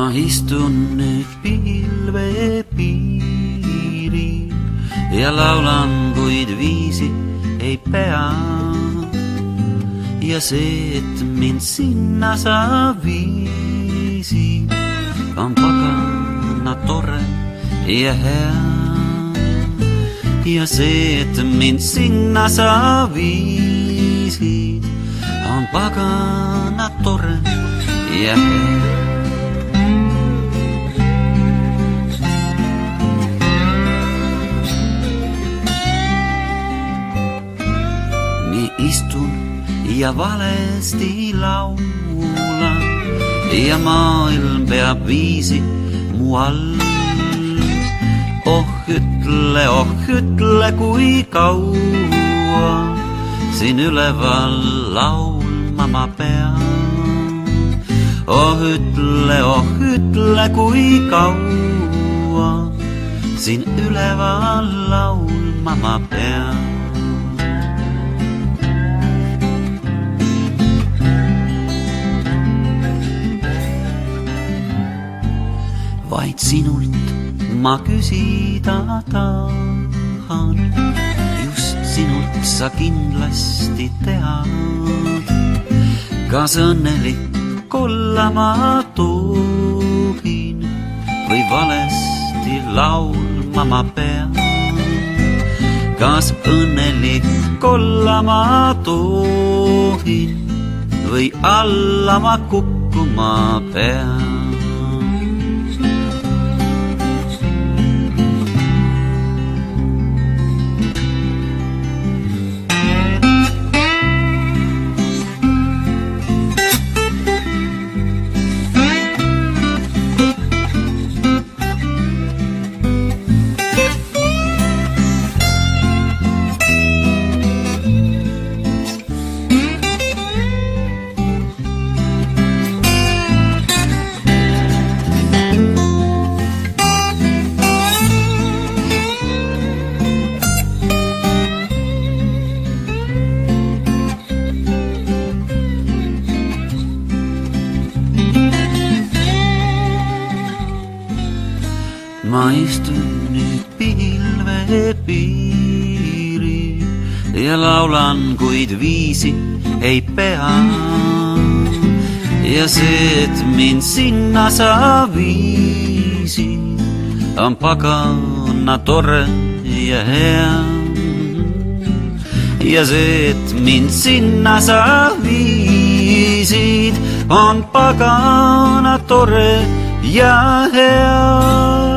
Ma istun nüüd pilvepiiril ja laulan, kuid viisi ei pea. Ja see, et mind sinna sa viisid, on pagana tore ja hea. Ja see, et mind sinna sa viisid, on pagana tore ja hea. Nii istun ja valesti laulan ja maailm peab viisi mu all. Oh ütle, kui kaua siin üleval laulma ma pean. Oh ütle, kui kaua siin üleval laulma ma pean. Vaid sinult ma küsida tahan, just sinult sa kindlasti tead. Kas õnnelik olla ma tohin või valesti laulma ma pean? Kas õnnelik olla ma tohin või alla ma kukkuma pean? Ma istun nüüd pilvepiiril ja laulan, kuid viisi ei pea. Ja see, et mind sinna sa viisid, on pagana tore ja hea. Ja see, et mind sinna sa viisid, on pagana tore ja hea.